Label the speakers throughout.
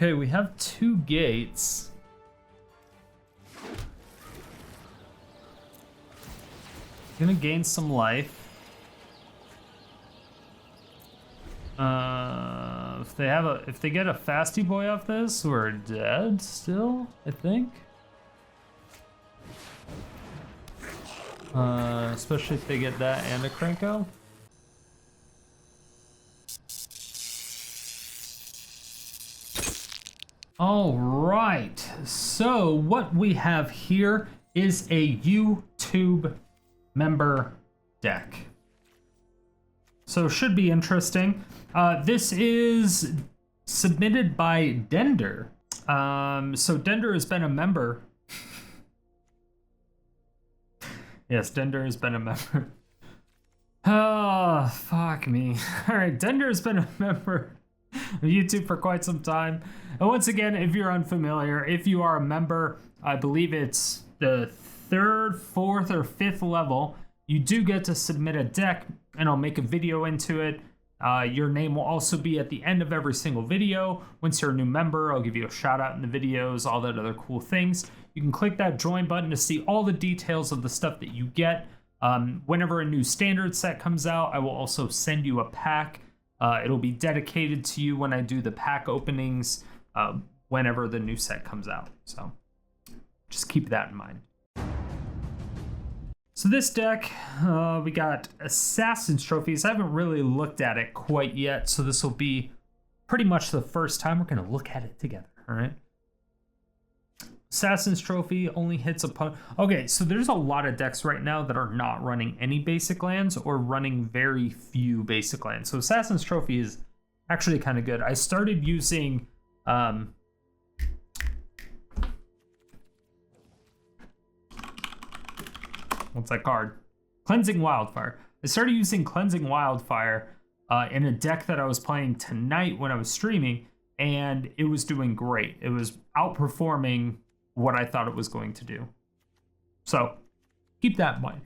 Speaker 1: Okay, we have 2 gates. Gonna gain some life. If they get a fasty boy off this, we're dead still, I think. Especially if they get that and a Cranko. All right, so what we have here is a YouTube member deck. So should be interesting. This is submitted by Dender. So Dender has been a member. Yes, Dender has been a member. Oh, fuck me. All right, Dender has been a member of YouTube for quite some time. And once again, if you're unfamiliar, if you are a member, I believe it's the 3rd, 4th, or 5th level, you do get to submit a deck, and I'll make a video into it. Your name will also be at the end of every single video. Once you're a new member, I'll give you a shout out in the videos, all that other cool things. You can click that join button to see all the details of the stuff that you get. Whenever a new standard set comes out, I will also send you a pack. It'll be dedicated to you when I do the pack openings, whenever the new set comes out. So just keep that in mind. So this deck, we got Assassin's Trophies. I haven't really looked at it quite yet, so this will be pretty much the first time we're going to look at it together, all right? Assassin's Trophy only hits upon... Okay, so there's a lot of decks right now that are not running any basic lands or running very few basic lands. So Assassin's Trophy is actually kind of good. I started using... what's that card? Cleansing Wildfire. I started using Cleansing Wildfire in a deck that I was playing tonight when I was streaming, and it was doing great. It was outperforming what I thought it was going to do. So keep that in mind.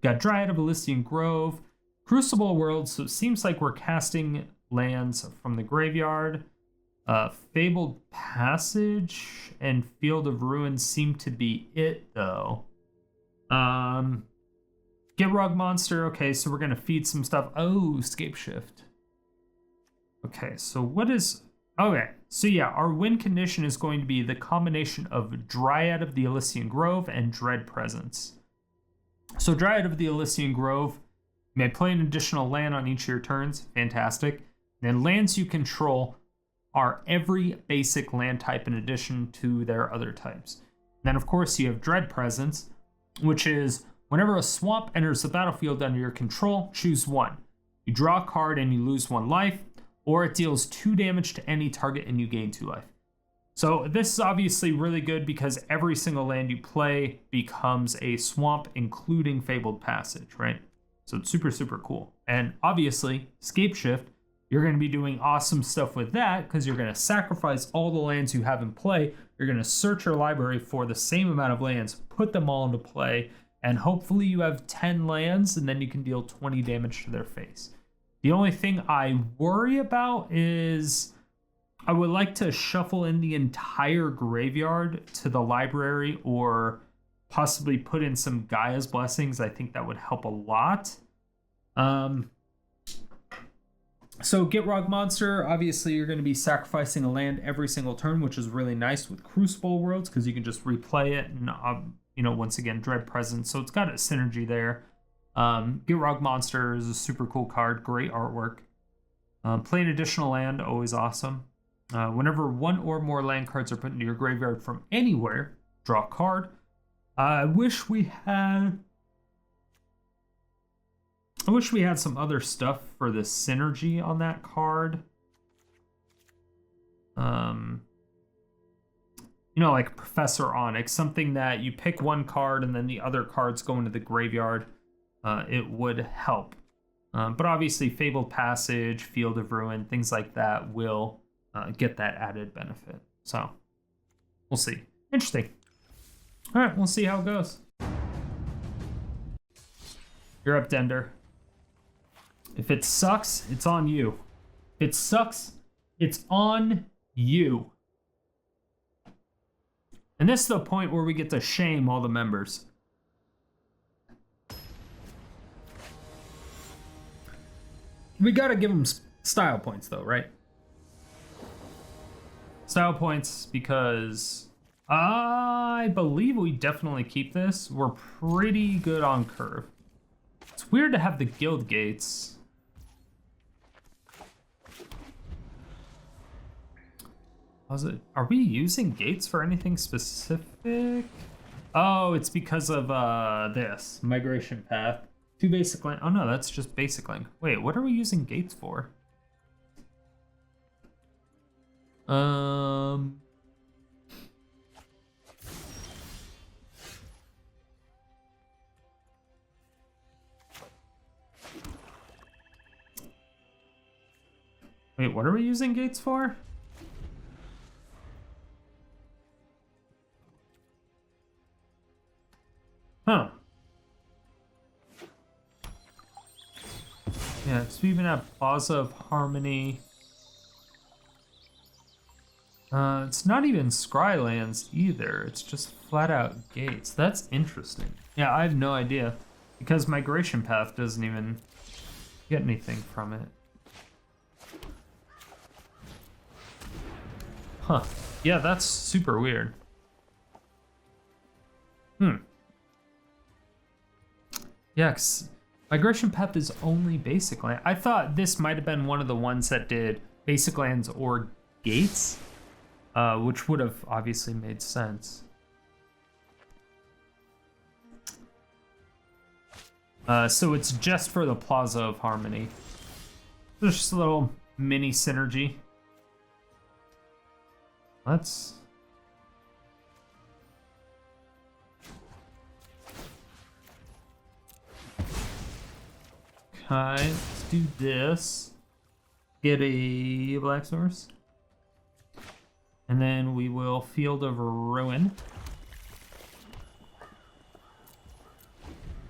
Speaker 1: Got Dryad of Ilysian Grove, Crucible of Worlds, so it seems like we're casting lands from the graveyard. Fabled Passage and Field of Ruins seem to be it, though. Gitrog Monster. Okay, so we're going to feed some stuff. Oh, Scapeshift. Okay, so what is... Okay, so yeah, our win condition is going to be the combination of Dryad of the Ilysian Grove and Dread Presence. So Dryad of the Ilysian Grove, you may play an additional land on each of your turns. Fantastic. Then lands you control are every basic land type in addition to their other types. And then, of course, you have Dread Presence, which is whenever a swamp enters the battlefield under your control, choose one. You draw a card and you lose 1 life, or it deals 2 damage to any target and you gain 2 life. So this is obviously really good because every single land you play becomes a swamp, including Fabled Passage, right? So it's super, super cool. And obviously, Scapeshift, you're going to be doing awesome stuff with that because you're going to sacrifice all the lands you have in play. You're going to search your library for the same amount of lands, put them all into play, and hopefully you have 10 lands and then you can deal 20 damage to their face. The only thing I worry about is I would like to shuffle in the entire graveyard to the library or possibly put in some Gaia's Blessings. I think that would help a lot. So Gitrog Monster, obviously you're going to be sacrificing a land every single turn, which is really nice with Crucible Worlds because you can just replay it and, once again, Dread Presence. So it's got a synergy there. Gitrog Monster is a super cool card, great artwork. Play an additional land, always awesome. Whenever 1 or more land cards are put into your graveyard from anywhere, draw a card. I wish we had some other stuff for the synergy on that card. Like Professor Onyx, something that you pick 1 card and then the other cards go into the graveyard. It would help. But obviously Fabled Passage, Field of Ruin, things like that will get that added benefit. So we'll see. Interesting. All right, we'll see how it goes. You're up, Dender. If it sucks, it's on you. If it sucks, it's on you. And this is the point where we get to shame all the members. We gotta give them style points though, right? Style points because I believe we definitely keep this. We're pretty good on curve. It's weird to have the guild gates. Are we using gates for anything specific? Oh, it's because of this migration path. 2 basic link. Oh no, that's just basic link. Wait, what are we using gates for? Wait, what are we using gates for? Huh. Yeah, so we even have Plaza of Harmony. It's not even Scrylands either. It's just flat out gates. That's interesting. Yeah, I have no idea. Because Migration Path doesn't even get anything from it. Huh. Yeah, that's super weird. Yeah, 'cause Migration Path is only basic land. I thought this might have been one of the ones that did basic lands or gates, which would have obviously made sense. So it's just for the Plaza of Harmony. There's just a little mini synergy. Let's... Okay, let's do this. Get a black source. And then we will Field of Ruin.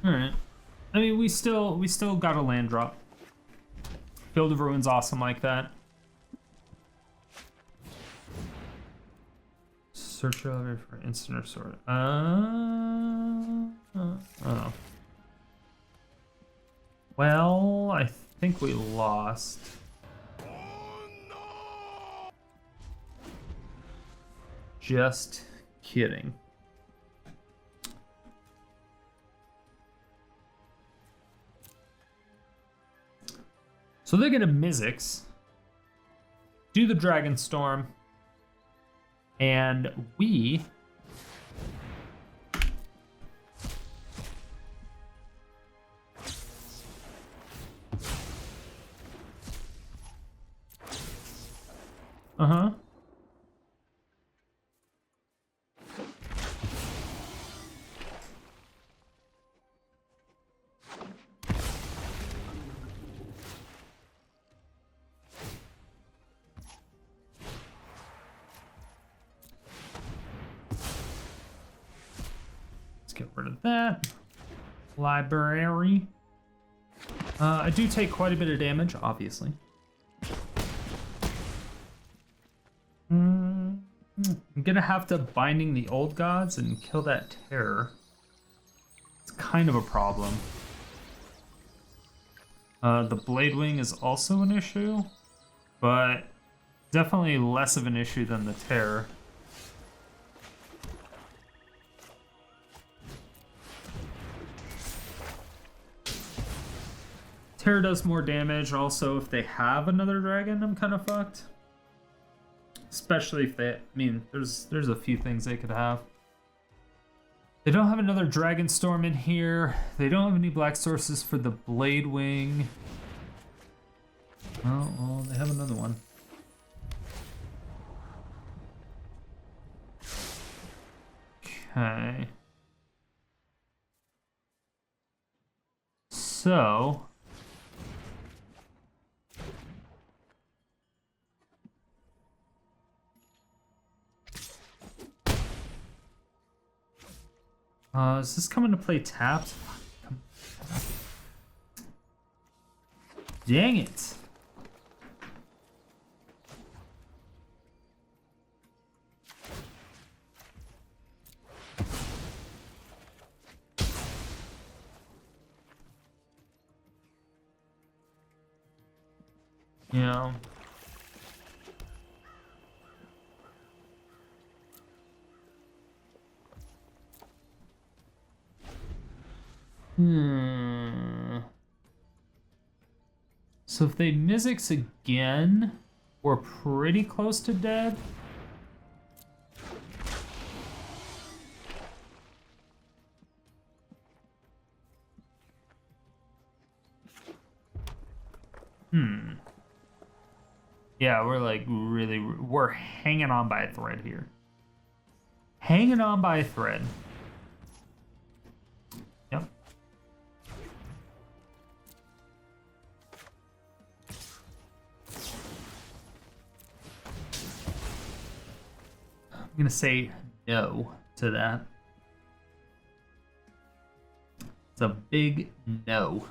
Speaker 1: Alright. I mean, we still got a land drop. Field of Ruin's awesome like that. Search earlier for instant or sword. Oh. Well, I think we lost. Oh, no. Just kidding. So they're gonna Mizzix, do the Dragonstorm, and we get rid of that. Library. I do take quite a bit of damage, obviously. I'm gonna have to Binding the Old Gods and kill that terror. It's kind of a problem. The Bladewing is also an issue, but definitely less of an issue than the terror. Terror does more damage. Also, if they have another dragon, I'm kind of fucked. Especially if they, I mean, there's a few things they could have. They don't have another Dragonstorm in here. They don't have any black sources for the Bladewing. Oh, well, they have another one. Okay. So... is this coming to play tapped? Dang it. Yeah. So if they Mizzix again, we're pretty close to dead. Yeah, we're like we're hanging on by a thread here. Hanging on by a thread. Yep. I'm gonna say no to that. It's a big no.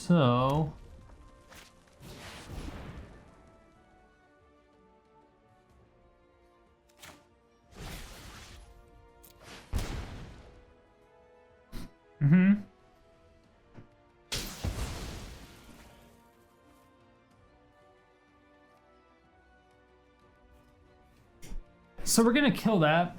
Speaker 1: So So we're gonna kill that.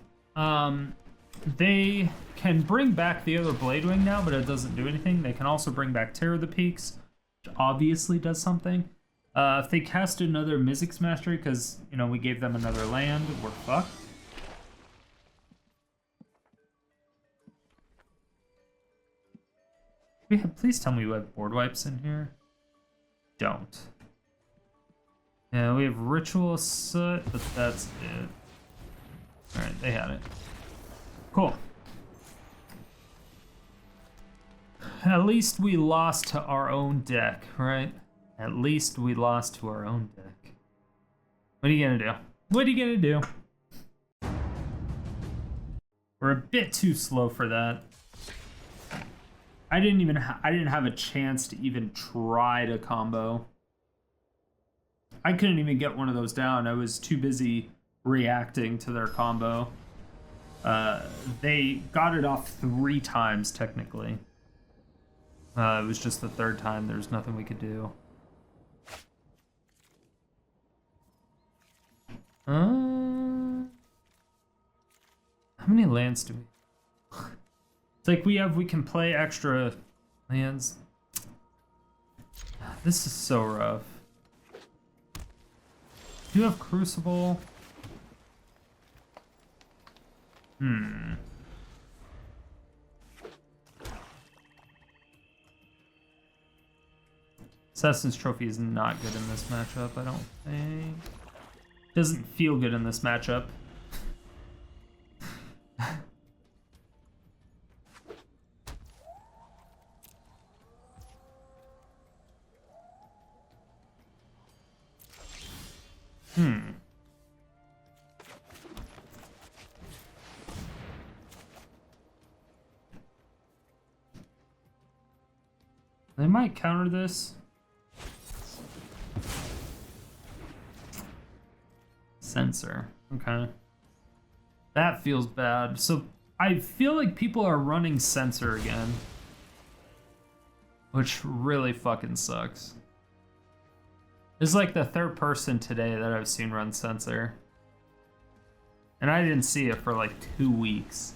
Speaker 1: They can bring back the other Bladewing now, but it doesn't do anything. They can also bring back Terror of the Peaks, which obviously does something. If they cast another Mizzix Mastery, because, you know, we gave them another land, we're fucked. Please tell me we have board wipes in here. Don't. Yeah, we have Ritual of Soot, but that's it. Alright, they had it. Cool. At least we lost to our own deck, right? At least we lost to our own deck. What are you gonna do? What are you gonna do? We're a bit too slow for that. I didn't have a chance to even try to combo. I couldn't even get one of those down. I was too busy reacting to their combo. They got it off 3 times, technically. It was just the 3rd time. There's nothing we could do. How many lands do we... It's like we can play extra lands. This is so rough. Do you have Crucible? Assassin's Trophy is not good in this matchup, I don't think. Doesn't feel good in this matchup. They might counter this. Sensor. Okay. That feels bad. So I feel like people are running Sensor again. Which really fucking sucks. This is like the 3rd person today that I've seen run Sensor. And I didn't see it for like 2 weeks.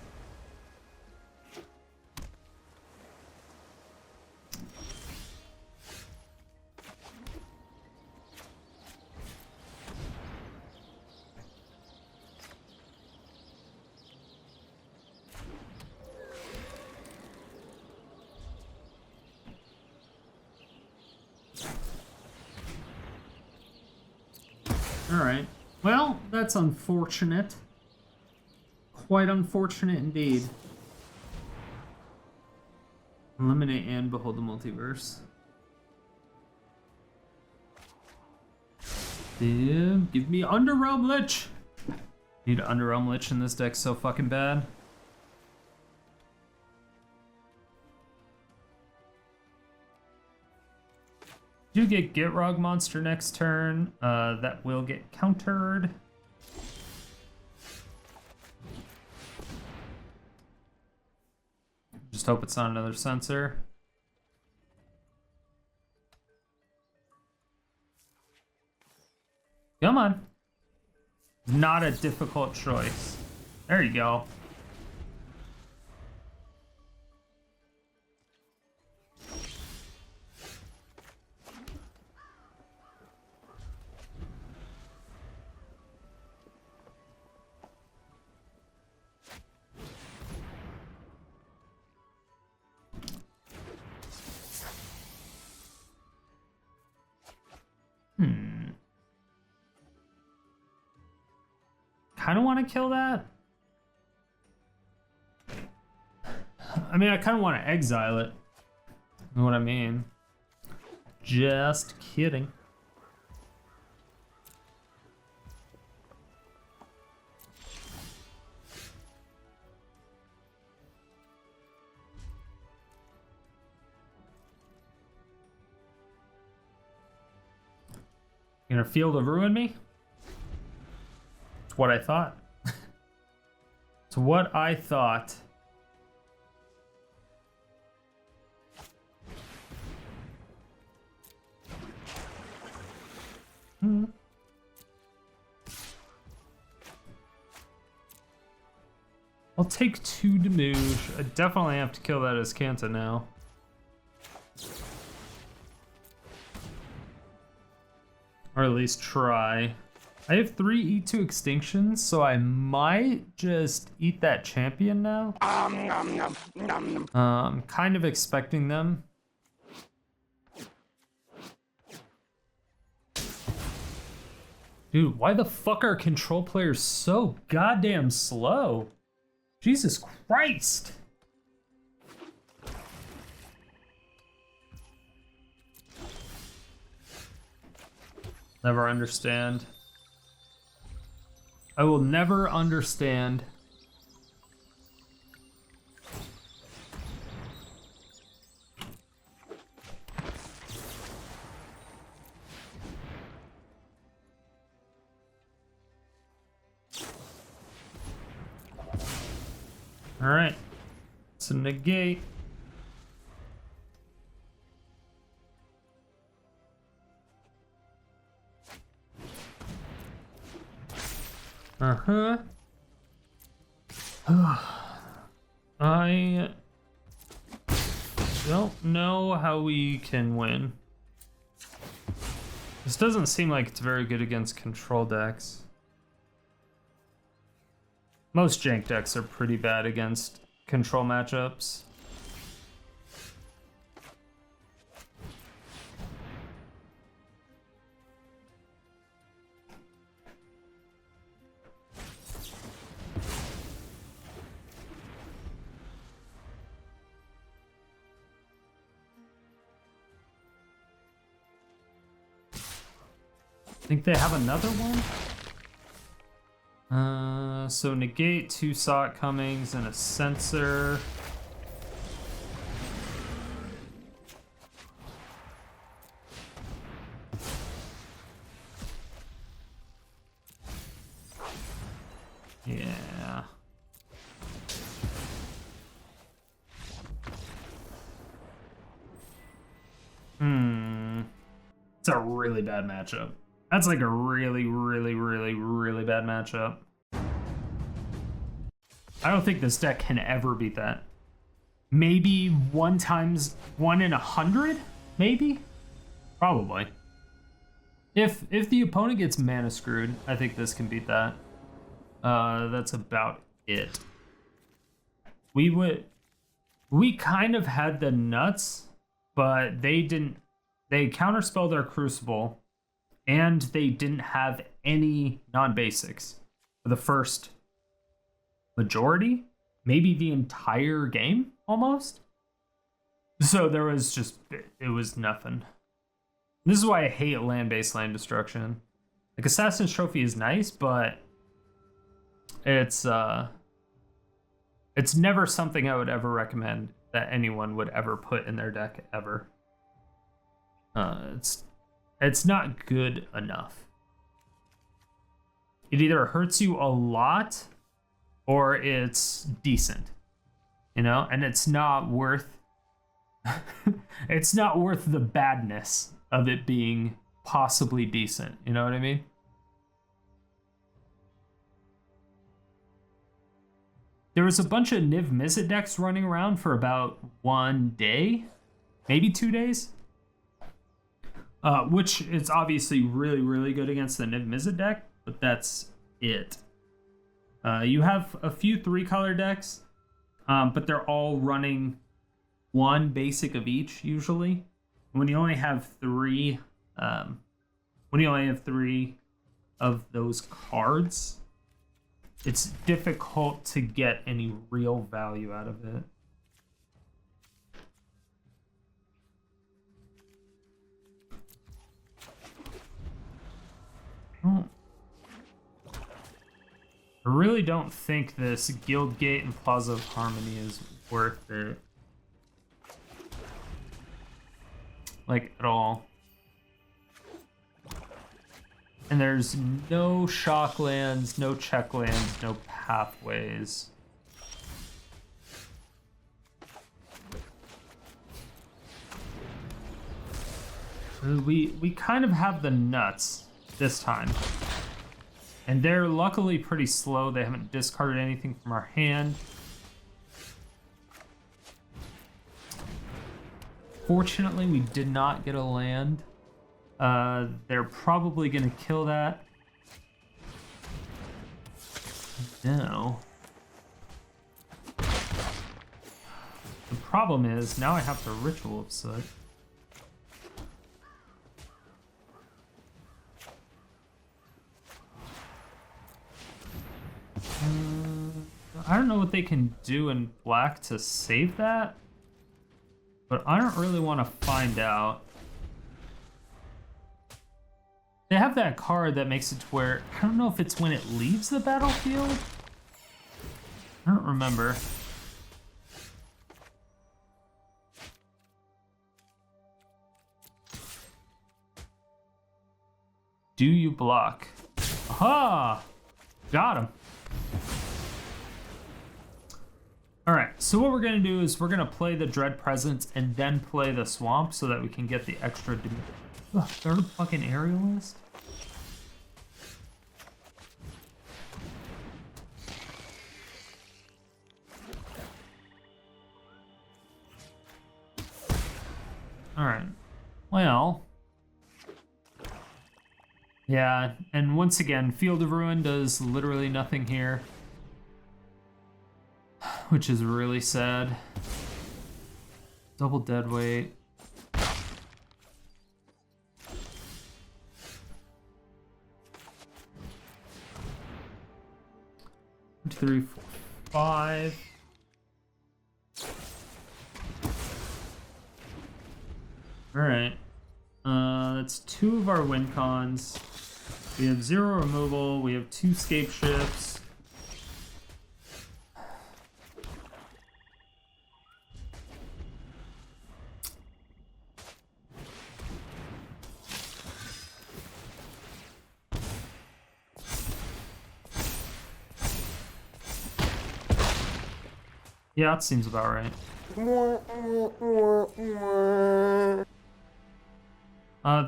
Speaker 1: Alright. Well, that's unfortunate. Quite unfortunate indeed. Eliminate and behold the multiverse. Dude, give me Underrealm Lich! Need Underrealm Lich in this deck so fucking bad. Do get Gitrog Monster next turn. That will get countered. Just hope it's not another sensor. Come on. Not a difficult choice. There you go. Kind of want to kill that. I mean, I kind of want to exile it. You know what I mean? Just kidding. You gonna Field of Ruin me? It's what I thought. It's what I thought. I'll take 2 Dimir. I definitely have to kill that Azcanta now. Or at least try. I have 3 E2 extinctions, so I might just eat that champion now. Kind of expecting them. Dude, why the fuck are control players so goddamn slow? Jesus Christ! Never understand. I will never understand. All right, it's a negate. Uh-huh. I don't know how we can win. This doesn't seem like it's very good against control decks. Most jank decks are pretty bad against control matchups. Think they have another one? So negate 2 Sock Comings and a Censor. Yeah. It's a really bad matchup. That's like a really, really, really, really bad matchup. I don't think this deck can ever beat that. Maybe 1 times 1 in 100? Maybe? Probably. If the opponent gets mana screwed, I think this can beat that. That's about it. We kind of had the nuts, but they didn't. They counterspelled our Crucible, and they didn't have any non-basics for the first majority, maybe the entire game almost. So there was just, it was nothing. This is why I hate land-based land destruction. Like Assassin's Trophy is nice, but It's never something I would ever recommend that anyone would ever put in their deck ever. It's not good enough. It either hurts you a lot or it's decent, you know, and it's not worth it's not worth the badness of it being possibly decent, you know what I mean? There was a bunch of Niv Mizzet decks running around for about 1 day, maybe 2 days. Which is obviously really, really good against the Niv Mizzet deck, but that's it. You have a few 3-color decks, but they're all running 1 basic of each usually. When you only have 3, of those cards, it's difficult to get any real value out of it. I really don't think this Guildgate and Plaza of Harmony is worth it. Like, at all. And there's no shock lands, no check lands, no pathways. We kind of have the nuts this time. And they're luckily pretty slow. They haven't discarded anything from our hand. Fortunately, we did not get a land. They're probably going to kill that. No. The problem is, now I have the Ritual of Soot. I don't know what they can do in black to save that, but I don't really want to find out. They have that card that makes it to where, I don't know if it's when it leaves the battlefield. I don't remember. Do you block? Aha! Got him. All right, so what we're gonna do is we're gonna play the Dread Presence and then play the Swamp so that we can get the extra. Ugh, third fucking Aerialist. All right, well. Yeah, and once again, Field of Ruin does literally nothing here, which is really sad. Double Deadweight. One, two, 3, 4, 5. All right. That's 2 of our win cons. We have 0 removal. We have 2 Scapeshifts. Yeah, that seems about right.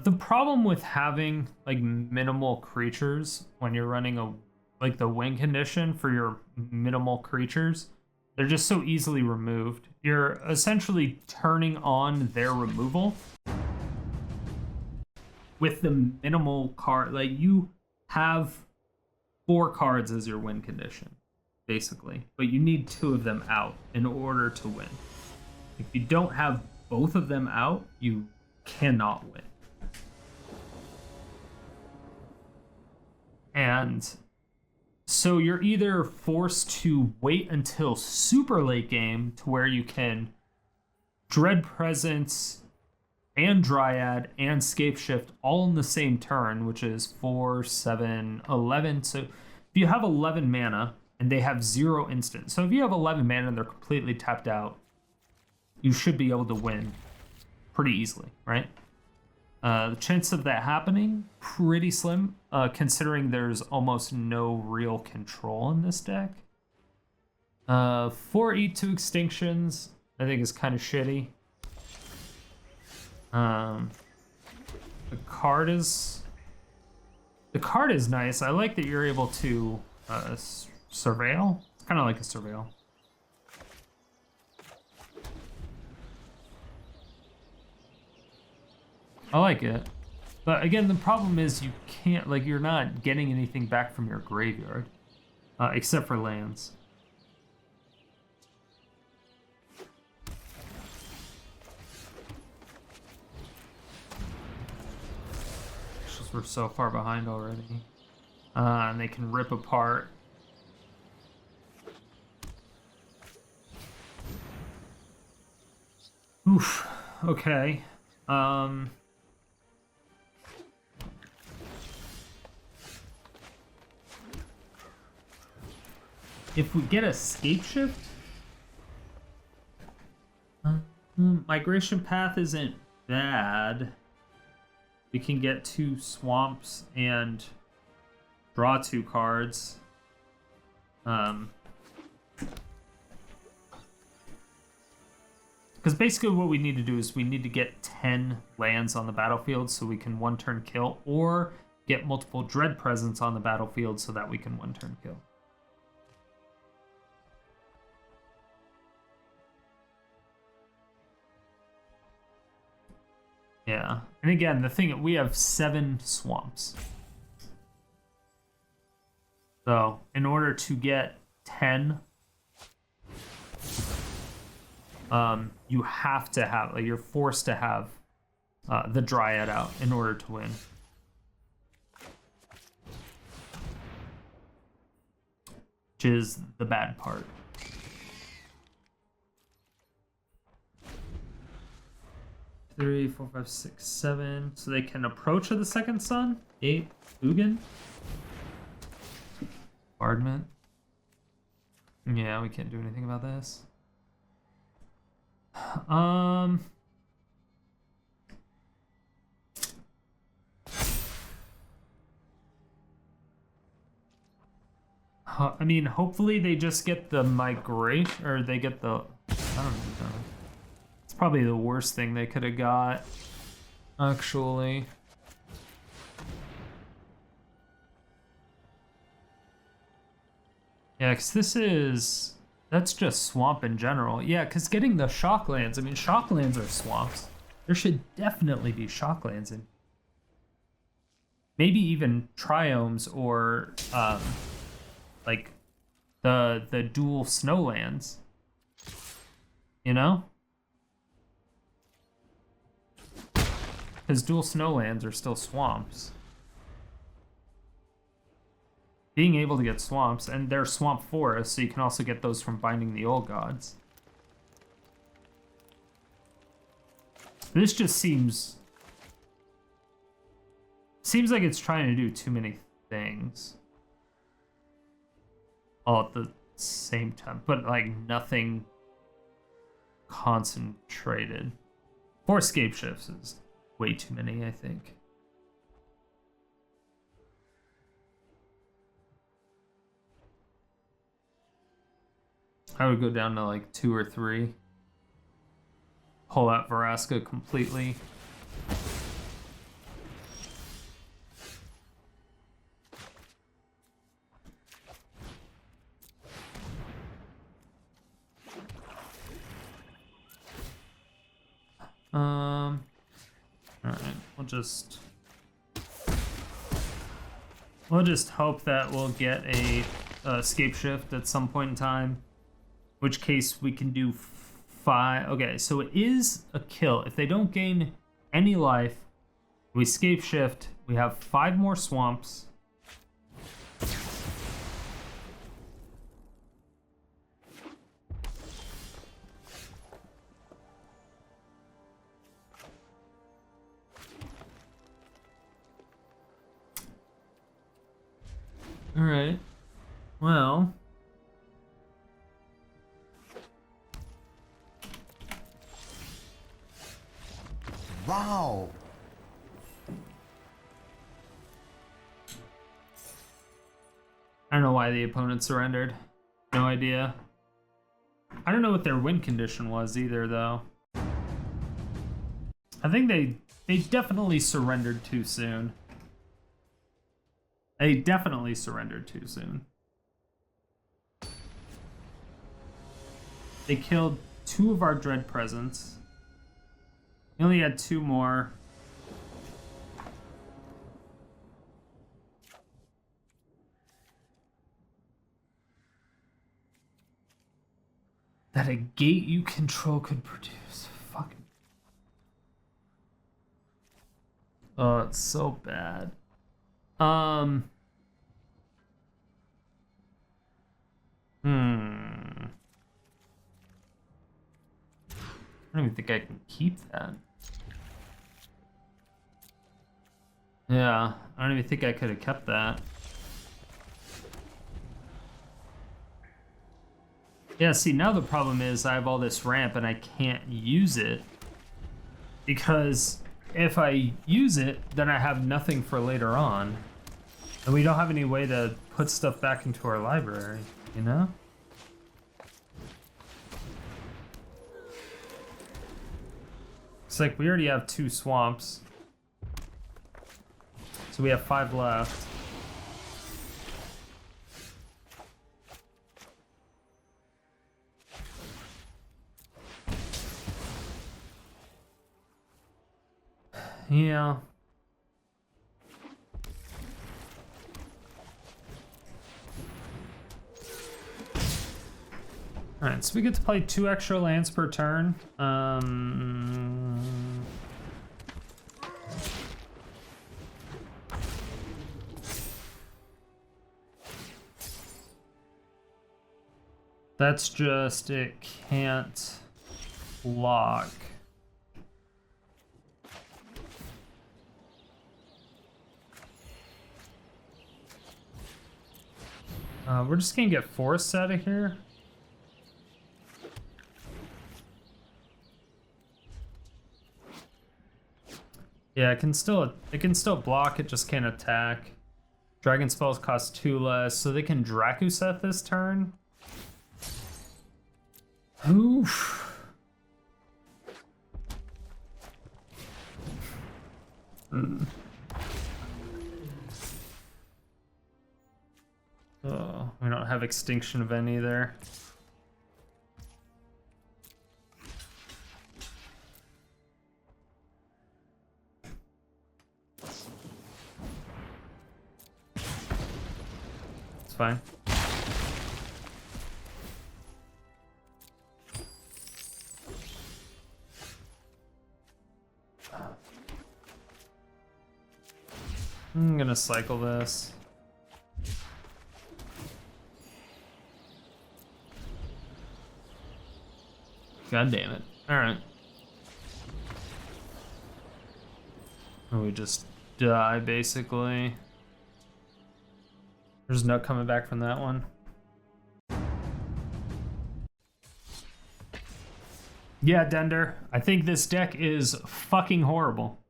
Speaker 1: The problem with having like minimal creatures when you're running the win condition for your minimal creatures, they're just so easily removed. You're essentially turning on their removal with the minimal card. Like, you have 4 cards as your win condition, basically, but you need 2 of them out in order to win. If you don't have both of them out, you cannot win. And so you're either forced to wait until super late game to where you can Dread Presence and Dryad and Scapeshift all in the same turn, which is 4, 7, 11. So if you have 11 mana, and they have 0 instant. So if you have 11 mana and they're completely tapped out, you should be able to win pretty easily, right? The chance of that happening, pretty slim, considering there's almost no real control in this deck. 4 E2 Extinctions, I think is kind of shitty. The card is nice. I like that you're able to surveil. It's kind of like a surveil. I like it. But again, the problem is you can't, like, you're not getting anything back from your graveyard. Except for lands. We're so far behind already. And they can rip apart. Oof. Okay. If we get a Scapeshift, Migration Path isn't bad. We can get 2 swamps and draw 2 cards. Because basically what we need to do is we need to get 10 lands on the battlefield so we can 1-turn kill, or get multiple Dread Presence on the battlefield so that we can 1-turn kill. Yeah, and again, the thing, we have 7 swamps. So, in order to get 10, you have to have, like, you're forced to have the Dryad out in order to win. Which is the bad part. 3, 4, 5, 6, 7. So they can approach of the second sun. 8, Ugin. Bombardment. Yeah, we can't do anything about this. I mean, hopefully they just get the migration, or they get the, I don't know. It's probably the worst thing they could have got, actually. Yeah, because that's just swamp in general. Yeah, because getting the shocklands, I mean, shocklands are swamps. There should definitely be shocklands in. Maybe even triomes or, like, the dual snowlands. You know? Because dual snowlands are still swamps. Being able to get swamps, and they're swamp forests, so you can also get those from Binding the Old Gods. This just seems like it's trying to do too many things all at the same time, but like nothing concentrated. 4 Scapeshifts is way too many, I think. I would go down to like 2 or 3. Pull out Vraska completely. Alright, we'll just hope that we'll get a Scapeshift at some point in time. In which case we can do 5. Okay, so it is a kill. If they don't gain any life, we Scapeshift. We have 5 more swamps. All right. Well,
Speaker 2: Wow.
Speaker 1: I don't know why the opponent surrendered. No idea. I don't know what their win condition was either, though. I think they definitely surrendered too soon. They definitely surrendered too soon. They killed 2 of our Dread Presence. We only had 2 more. That a gate you control could produce. Fuck. Oh, it's so bad. I don't even think I can keep that. Yeah, I don't even think I could have kept that. Yeah, see, now the problem is I have all this ramp and I can't use it. Because if I use it, then I have nothing for later on. And we don't have any way to put stuff back into our library, you know? It's like we already have 2 swamps. So we have 5 left. Yeah. Alright, so we get to play 2 extra lands per turn. That's just, it can't block. We're just gonna get forests out of here. Yeah, it can still block, it just can't attack. Dragon spells cost 2 less, so they can Dracuset this turn. Oof. Oh, we don't have Extinction Event either. It's fine. I'm gonna cycle this. God damn it. Alright. We just die, basically. There's no coming back from that one. Yeah, Dender. I think this deck is fucking horrible.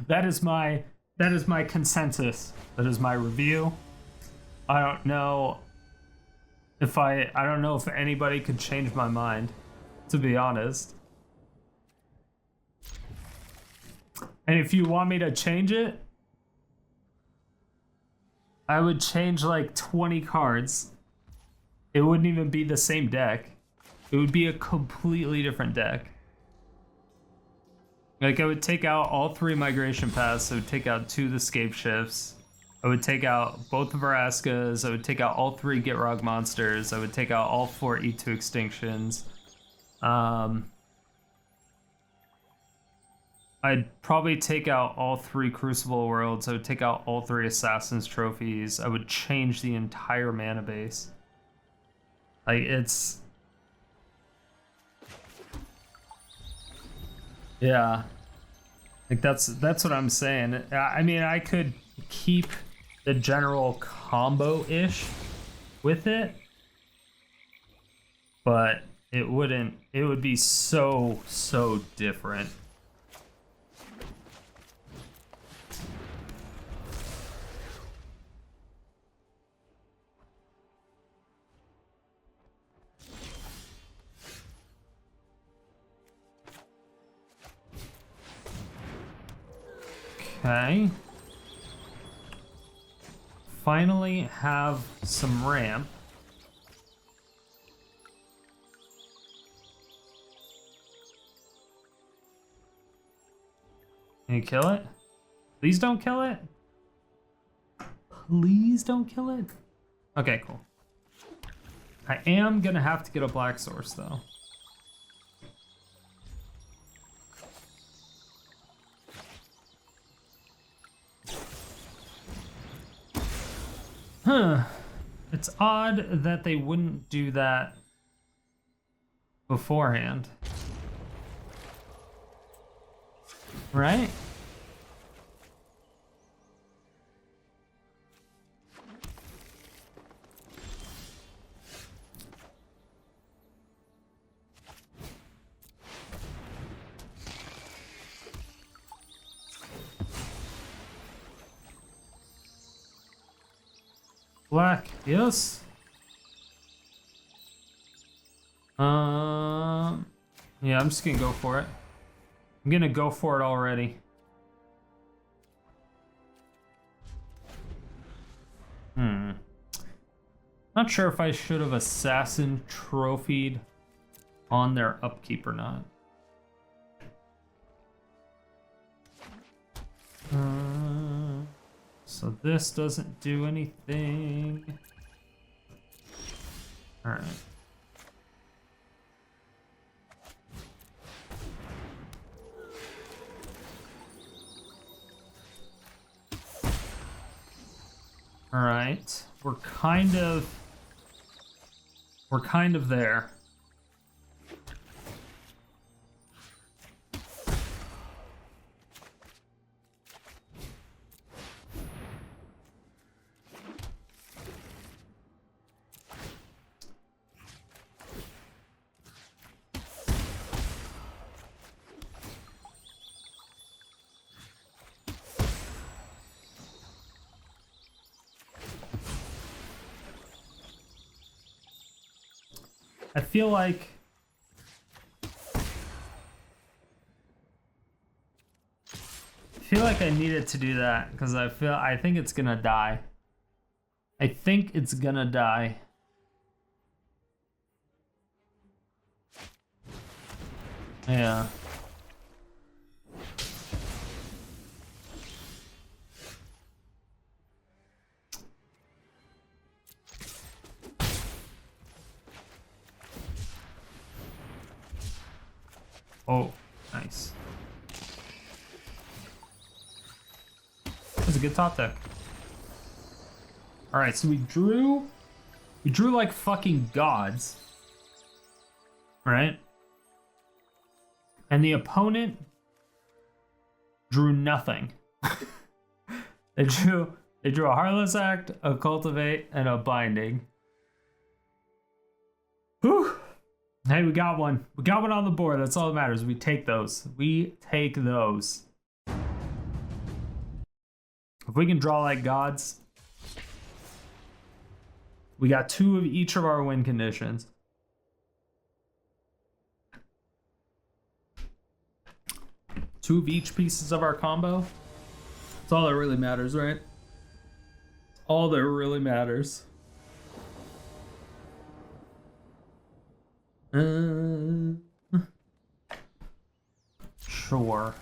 Speaker 1: That is my consensus. That is my review. I don't know if I don't know if anybody could change my mind, to be honest. And if you want me to change it, I would change like 20 cards. It wouldn't even be the same deck. It would be a completely different deck. Like, I would take out all 3 migration paths. I would take out 2 of the Scapeshifts. I would take out both of Vraskas. I would take out all 3 Gitrog Monsters. I would take out all 4 E2 Extinctions. I'd probably take out all 3 Crucible of Worlds. I would take out all 3 Assassin's Trophies. I would change the entire mana base. Like, it's... Yeah. Like, that's what I'm saying. I mean, I could keep the general combo-ish with it, but it wouldn't. It would be so different. Okay. Finally have some ramp. Can you kill it? Please don't kill it. Please don't kill it. Okay, cool. I am gonna have to get a black source though. Huh. It's odd that they wouldn't do that beforehand. Right? Black, yes. Yeah, I'm just gonna go for it. I'm gonna go for it already. Not sure if I should have assassin trophied on their upkeep or not. So this doesn't do anything. All right. All right. We're kind of there. I feel like I needed to do that because I think it's gonna die. I think it's gonna die. Yeah. Oh, nice. That's a good top deck. All right, so we drew like fucking gods, right? And the opponent drew nothing. They drew a Heartless Act, a Cultivate, and a Binding. Whew. Hey, we got one. We got one on the board. That's all that matters. We take those. We take those. If we can draw like gods, we got 2 of each of our win conditions. Two of each pieces of our combo. That's all that really matters, right? All that really matters. Sure.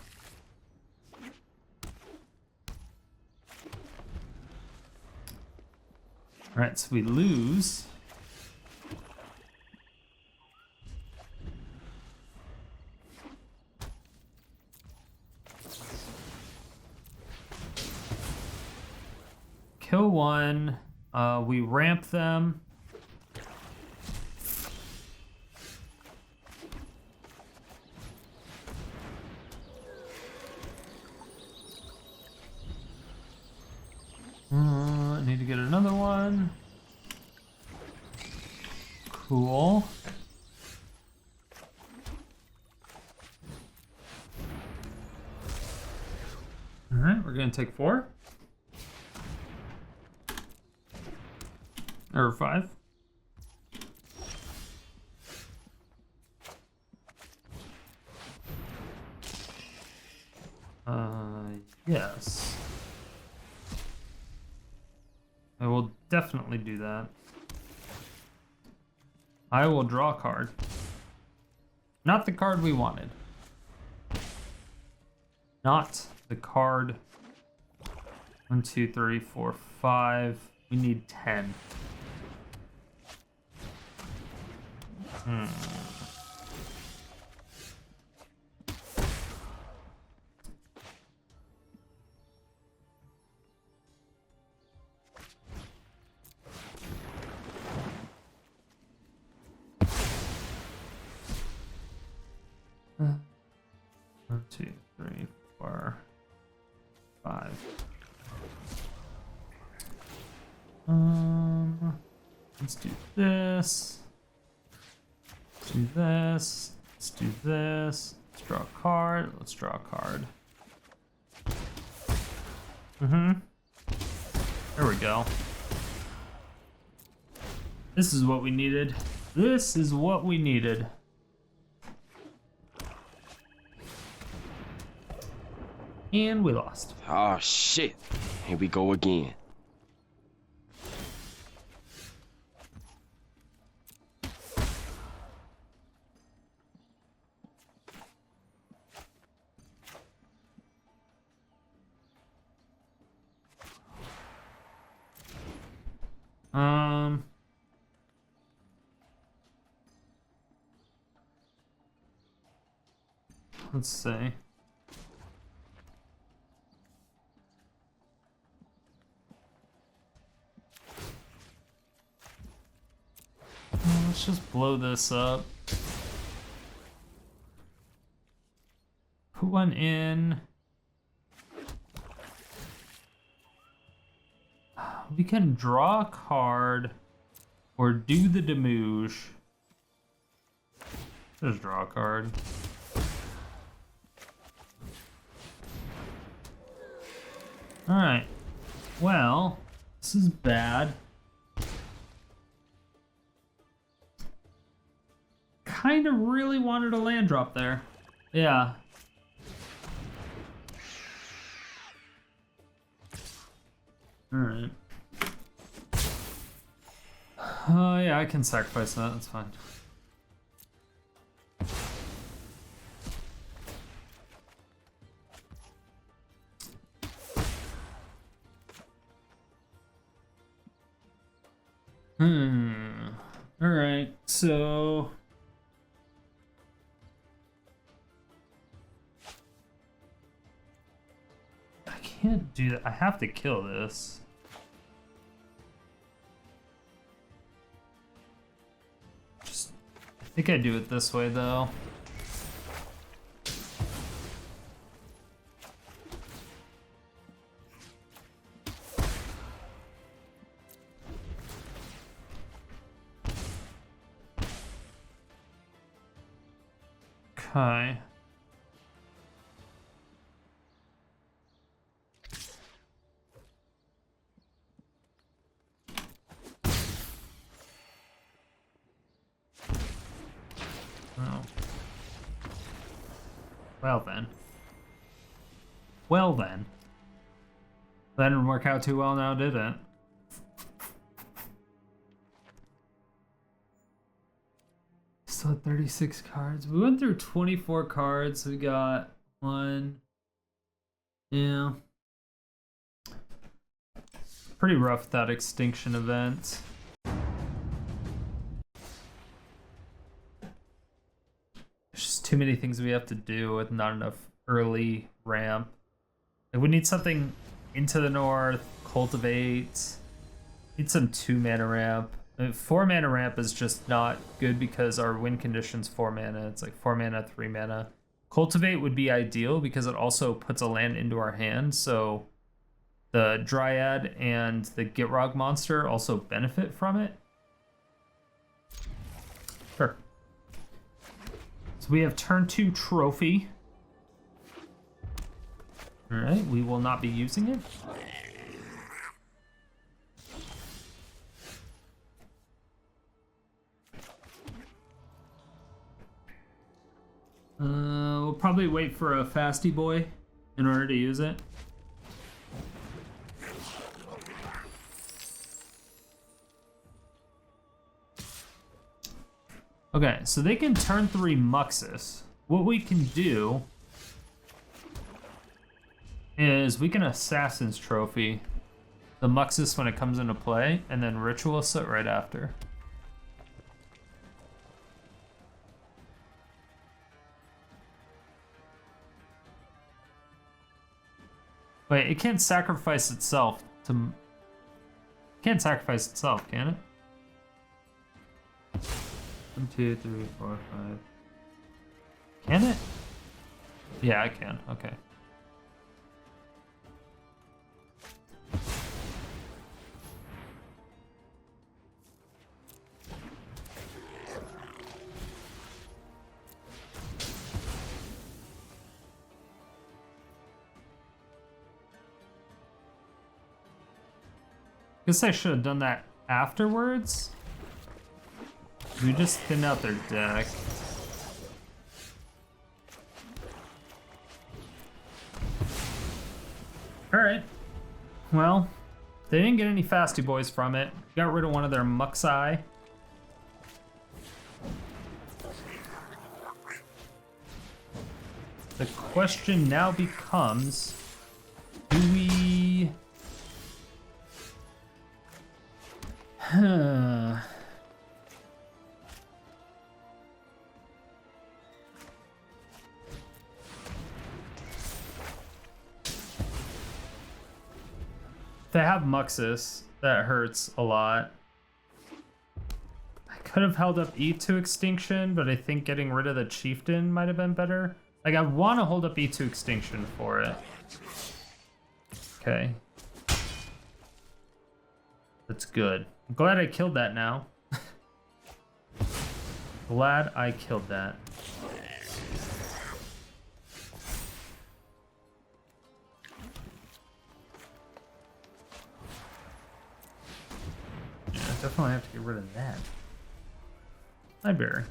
Speaker 1: All right, so we lose. Kill one. We ramp them. I need to get another one. Cool. we're gonna take 4. Or 5. Yes. I will definitely do that. I will draw a card. Not the card we wanted. Not the card. 1, 2, 3, 4, 5. We need 10. Hmm. One, 2, 3, 4, 5. Let's do this. Let's do this. Let's do this. Let's draw a card. Let's draw a card. There we go. This is what we needed. This is what we needed. And we lost.
Speaker 2: Oh shit. Here we go again.
Speaker 1: Let's see. Let's just blow this up. Put one in. We can draw a card or do the damage. Just draw a card. Alright. Well, this is bad. Kind of really wanted a land drop there. Yeah. Alright. Oh, yeah, I can sacrifice that. That's fine. Alright, so... I can't do that. I have to kill this. I think I do it this way, though. Okay. Oh. Well then. Well then. That didn't work out too well now, did it? Still had 36 cards. We went through 24 cards. We got one. Yeah. Pretty rough, that Extinction event. There's just too many things we have to do with not enough early ramp. Like, we need something into the north, cultivate. Need some 2-mana ramp. 4-mana ramp is just not good because our win condition's 4 mana. It's like 4 mana, 3 mana. Cultivate would be ideal because it also puts a land into our hand, so the Dryad and the Gitrog Monster also benefit from it. Sure. So we have turn 2 trophy. Alright, we will not be using it. We'll probably wait for a fasty boy in order to use it. Okay, so they can turn 3 Muxus. What we can do is we can Assassin's Trophy the Muxus when it comes into play, and then Ritual of Soot right after. Wait, it can't sacrifice itself to... It can't sacrifice itself, can it? 1, 2, 3, 4, 5. Can it? Yeah, I can. Okay. Guess I should have done that afterwards. We just thinned out their deck. Alright. Well, they didn't get any fasty boys from it. Got rid of one of their Muxi. The question now becomes, do we... If they have Muxus, that hurts a lot. I could have held up E2 Extinction, but I think getting rid of the Chieftain might have been better. Like, I want to hold up E2 Extinction for it. Okay. That's good. I'm glad I killed that now. Glad I killed that. Definitely have to get rid of that. Library.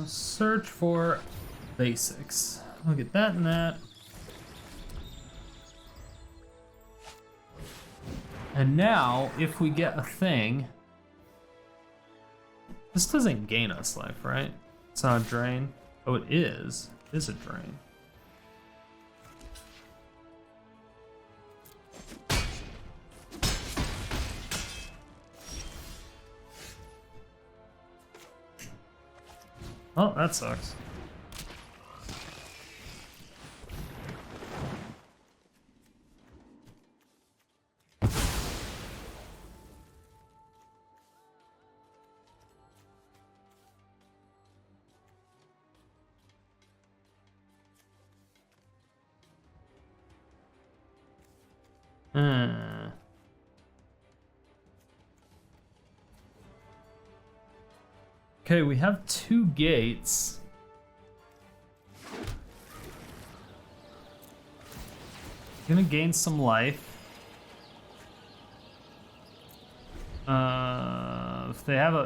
Speaker 1: Search for basics. I'll get that and that. And now, if we get a thing... This doesn't gain us life, right? It's not a drain. Oh, it is. It is a drain. Oh, that sucks. Okay, we have 2 gates. Gonna gain some life.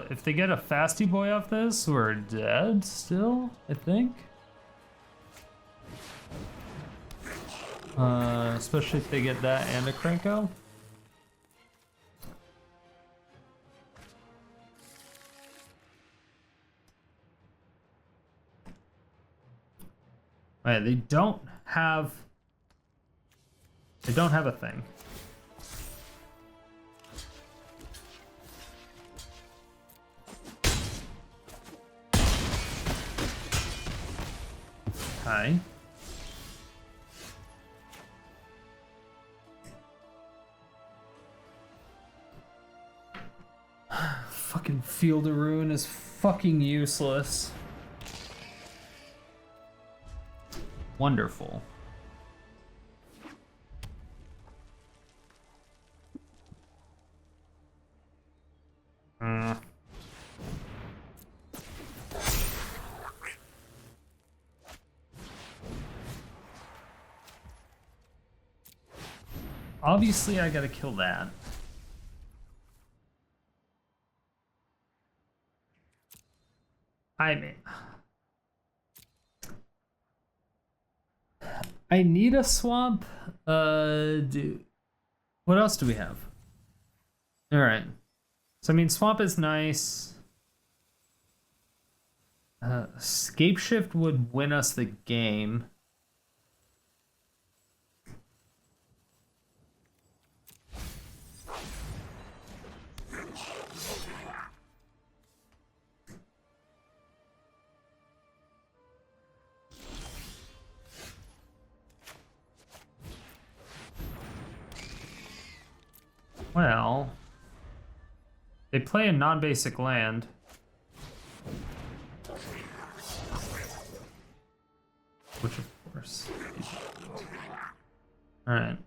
Speaker 1: If they get a fasty boy off this, we're dead still, I think. Especially if they get that and a Cranko. Alright, they don't have a thing. Hi. Fucking Field of Ruin is fucking useless. Wonderful. Obviously, I gotta kill that. I need a swamp. What else do we have? All right. So I mean, swamp is nice. Scapeshift would win us the game. Well, they play a non-basic land. Which, of course. Alright.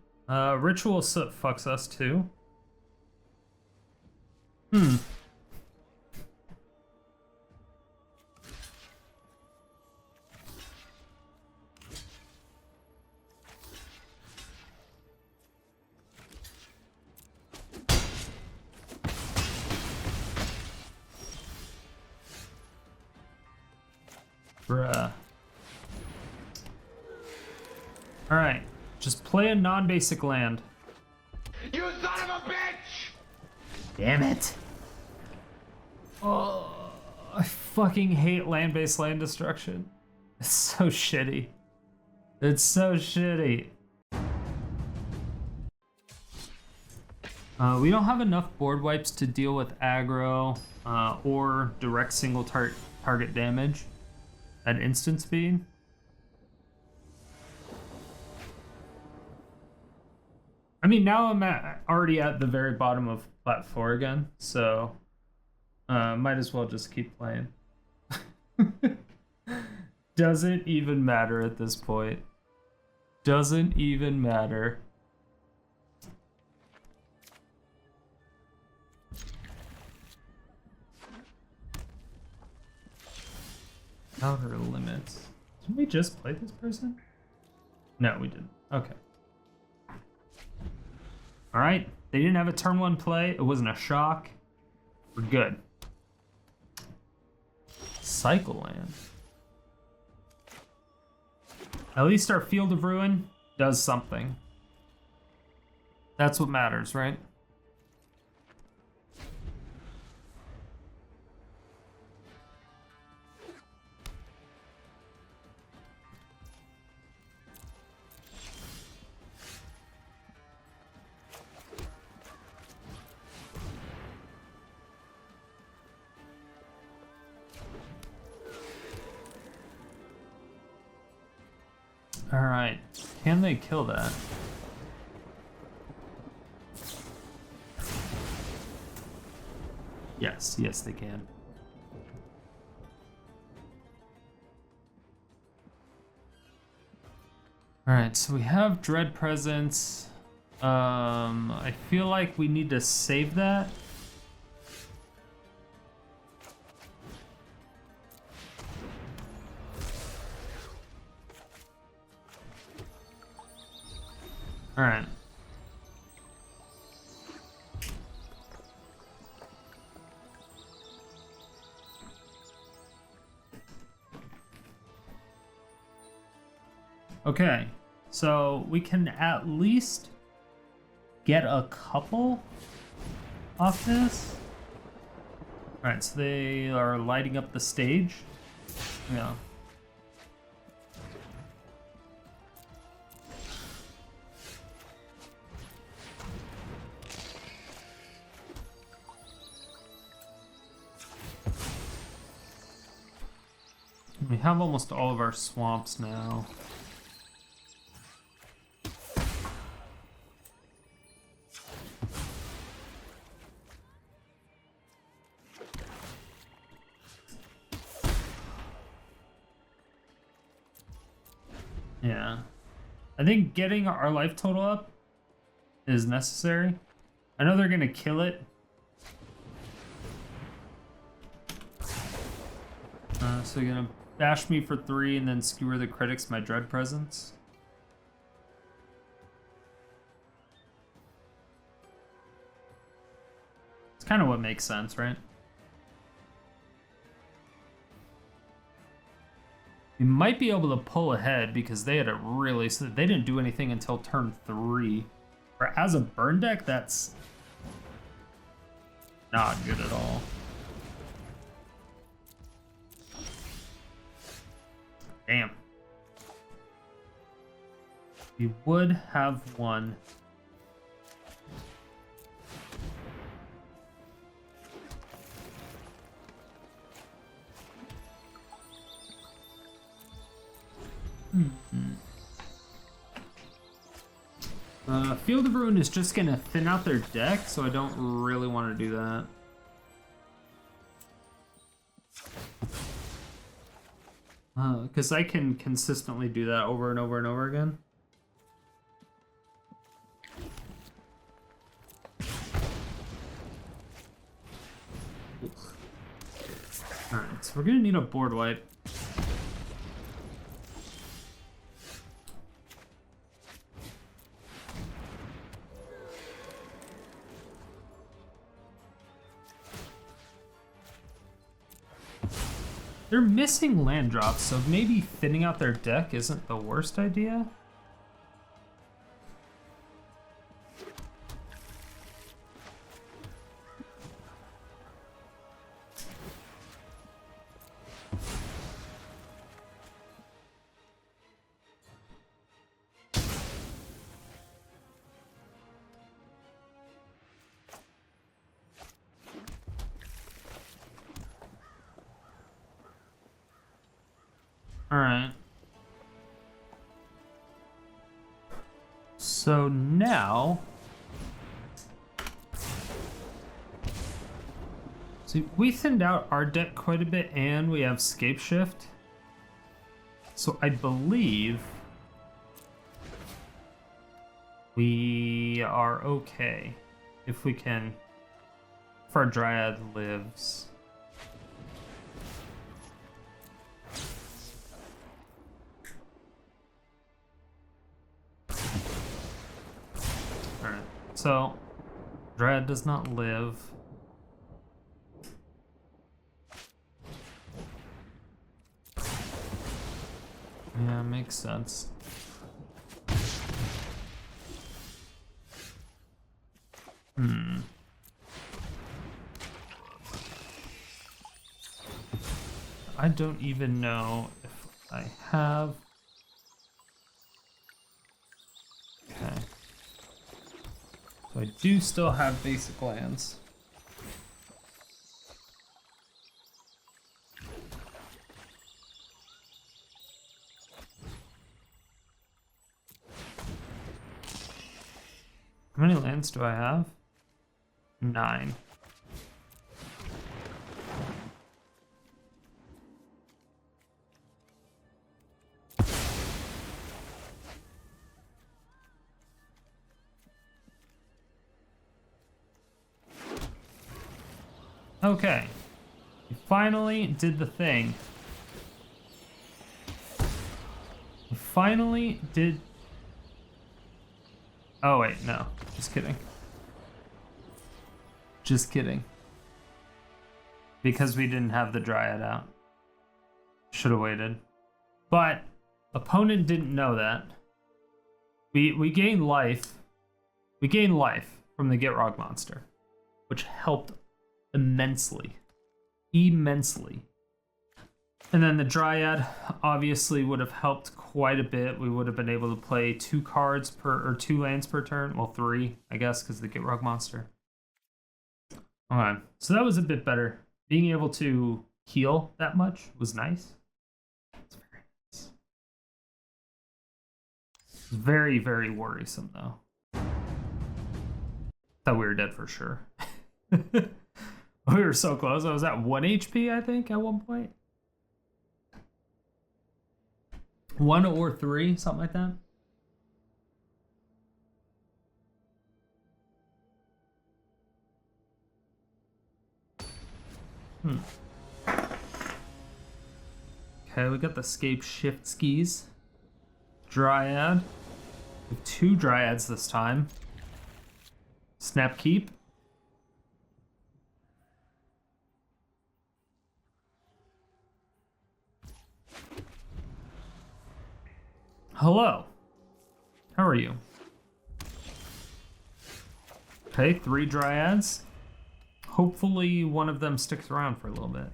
Speaker 1: Ritual of Soot fucks us, too. Bruh. Alright, just play a non-basic land.
Speaker 3: You son of a bitch!
Speaker 1: Damn it. Oh, I fucking hate land-based land destruction. It's so shitty. It's so shitty. We don't have enough board wipes to deal with aggro or direct single target damage at instant speed. I mean, now I'm already at the very bottom of plat 4 again, so might as well just keep playing. Doesn't even matter at this point. Doesn't even matter. Outer limits. Didn't we just play this person? No, we didn't. Okay. Alright, they didn't have a turn 1 play. It wasn't a shock. We're good. Cycle land. At least our Field of Ruin does something. That's what matters, right? Alright, can they kill that? Yes, yes they can. Alright, so we have Dread Presence. I feel like we need to save that. All right. Okay, so we can at least get a couple off this. All right, so they are lighting up the stage. Yeah. We have almost all of our swamps now. Yeah. I think getting our life total up is necessary. I know they're gonna kill it. So you're gonna bash me for 3 and then skewer the critics my dread presence. It's kind of what makes sense, right? We might be able to pull ahead because they had a really... So they didn't do anything until turn 3. Or as a burn deck, that's not good at all. Damn. We would have one. Field of Ruin is just gonna thin out their deck, so I don't really want to do that. Because I can consistently do that over and over and over again. Alright, so we're gonna need a board wipe. They're missing land drops, so maybe thinning out their deck isn't the worst idea. Alright. So now... See, we thinned out our deck quite a bit and we have Scapeshift. So I believe... we are okay. If we can... If our Dryad lives... So, Dryad does not live. Yeah, makes sense. I don't even know if I have... Okay. So I do still have basic lands. How many lands do I have? 9. Okay, we finally did the thing. We finally did... Oh wait, no, just kidding. Just kidding. Because we didn't have the Dryad out. Should have waited. But, opponent didn't know that. We gained life. We gained life from the Gitrog Monster, which helped immensely. And then the Dryad obviously would have helped quite a bit. We would have been able to play 2 cards per, or 2 lands per turn. Well, 3, I guess, because the Gitrog Monster. Okay, so that was a bit better. Being able to heal that much was nice. It's very nice. It's very, very worrisome, though. Thought we were dead for sure. We were so close. I was at 1 HP, I think, at one point. 1 or 3, something like that. Okay, we got the Scapeshift skis. Dryad. We have 2 Dryads this time. Snap Keep. Hello. How are you? Okay, 3 Dryads. Hopefully one of them sticks around for a little bit.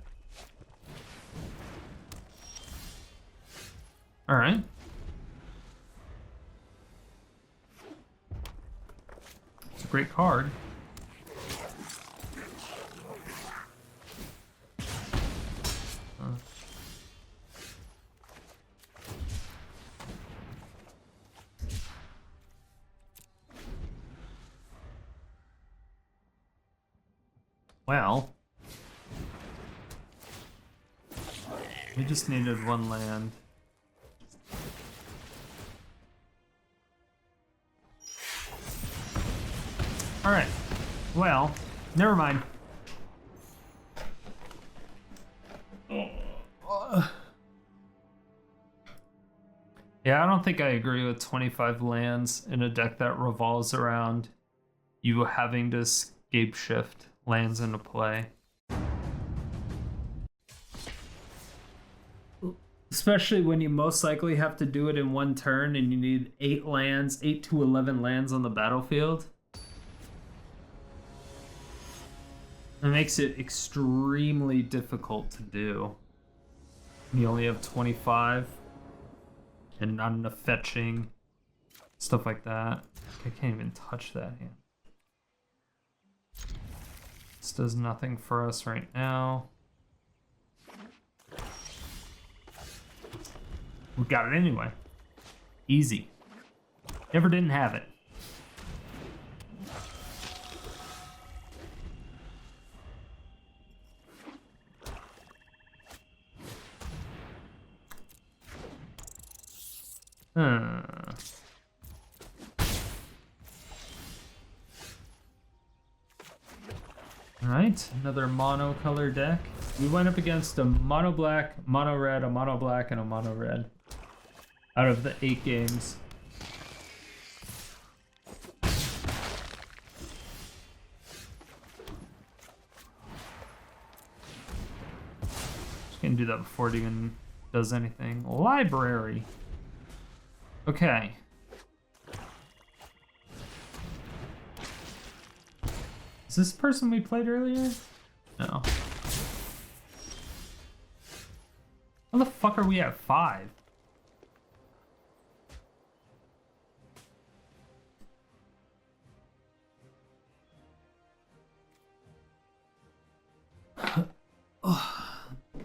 Speaker 1: All right. It's a great card. Well, we just needed 1 land. All right. Well, never mind. Yeah, I don't think I agree with 25 lands in a deck that revolves around you having to Scapeshift lands into play. Especially when you most likely have to do it in 1 turn and you need 8 lands, 8 to 11 lands on the battlefield. It makes it extremely difficult to do. You only have 25 and not enough fetching, stuff like that. I can't even touch that hand. This does nothing for us right now. We got it anyway. Easy. Never didn't have it. Alright, another mono color deck. We went up against a mono black, mono red, a mono black, and a mono red out of the 8 games. Just gonna do that before it even does anything. Library. Okay. Is this person we played earlier? No. How the fuck are we at 5?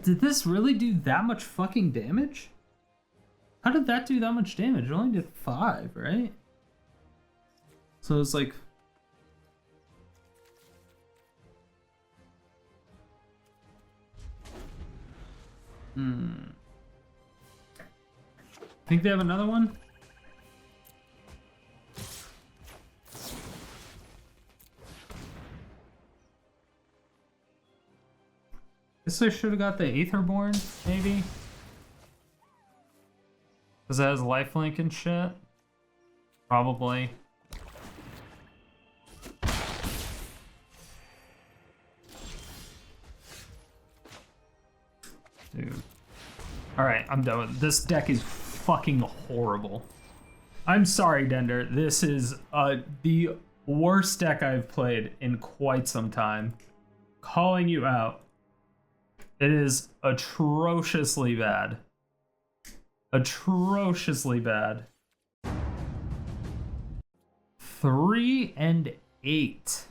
Speaker 1: Did this really do that much fucking damage? How did that do that much damage? It only did 5, right? So it's like... Think they have another one? Guess I should have got the Aetherborn, maybe? Because it has lifelink and shit? Probably. Dude. Alright, I'm done with it. This deck is fucking horrible. I'm sorry, Dender. This is the worst deck I've played in quite some time. Calling you out. It is atrociously bad. Atrociously bad. 3 and 8.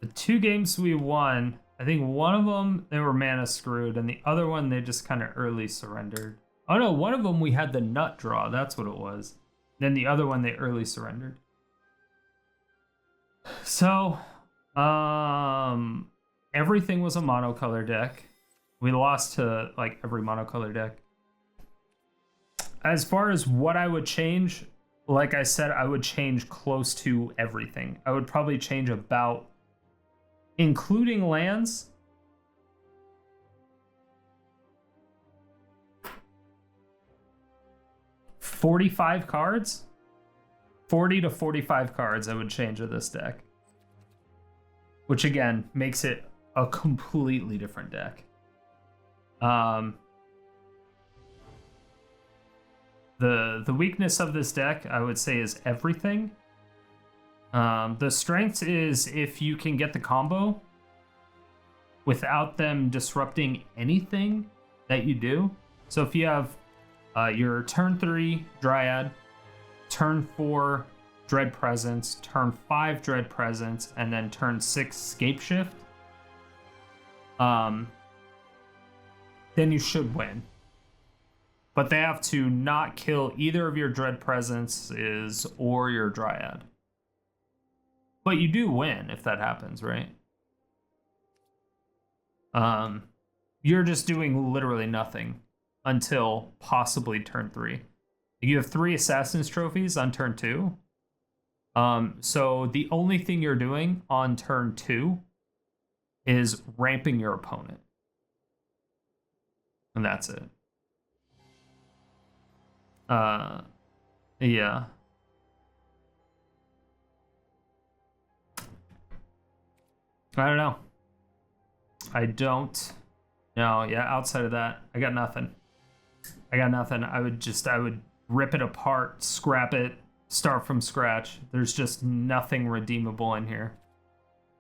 Speaker 1: The 2 games we won, I think one of them they were mana screwed, and the other one they just kind of early surrendered. Oh no, one of them we had the nut draw. That's what it was. Then the other one they early surrendered. So, everything was a monocolor deck. We lost to like every monocolor deck. As far as what I would change, like I said, I would change close to everything. I would probably change about, including lands, 45 cards. 40 to 45 cards I would change of this deck. Which again makes it a completely different deck. The weakness of this deck, I would say, is everything. The strength is if you can get the combo without them disrupting anything that you do. So if you have your turn 3 Dryad, turn 4 Dread Presence, turn 5 Dread Presence, and then turn 6 Scapeshift, then you should win. But they have to not kill either of your Dread Presences or your Dryad. But you do win if that happens, right? You're just doing literally nothing until possibly turn 3. You have 3 Assassin's Trophies on turn 2. So the only thing you're doing on turn 2 is ramping your opponent. And that's it. Yeah. I don't know. I don't know. Yeah, outside of that, I got nothing. I would rip it apart, scrap it, start from scratch. There's just nothing redeemable in here.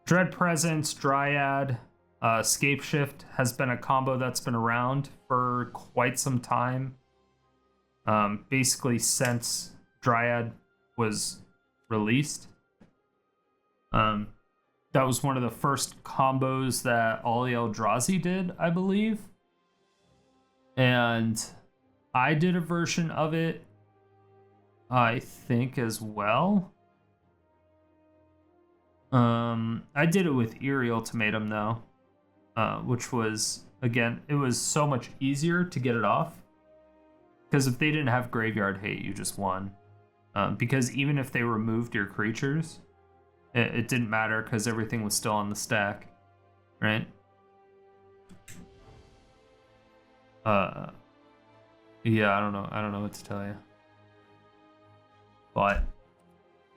Speaker 1: Dread Presence, Dryad, Scapeshift has been a combo that's been around for quite some time. Basically since Dryad was released. That was one of the first combos that Ollie Eldrazi did, I believe. And I did a version of it, I think, as well. I did it with Eerie Ultimatum, though. Which was, again, it was so much easier to get it off. Because if they didn't have Graveyard Hate, you just won. Because even if they removed your creatures, it didn't matter because everything was still on the stack, right? Yeah, I don't know what to tell you. But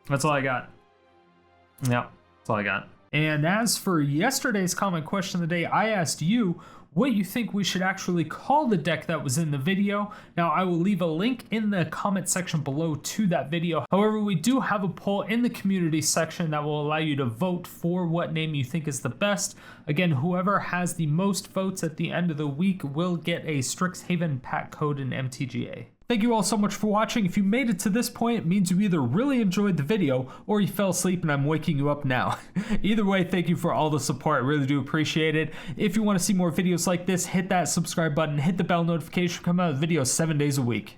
Speaker 1: that's all I got. Yeah, that's all I got. And as for yesterday's comment question of the day, I asked you what you think we should actually call the deck that was in the video. Now, I will leave a link in the comment section below to that video. However, we do have a poll in the community section that will allow you to vote for what name you think is the best. Again, whoever has the most votes at the end of the week will get a Strixhaven pack code in MTGA. Thank you all so much for watching. If you made it to this point, it means you either really enjoyed the video or you fell asleep and I'm waking you up now. Either way, thank you for all the support. I really do appreciate it. If you want to see more videos like this, hit that subscribe button, hit the bell notification, come out with videos 7 days a week.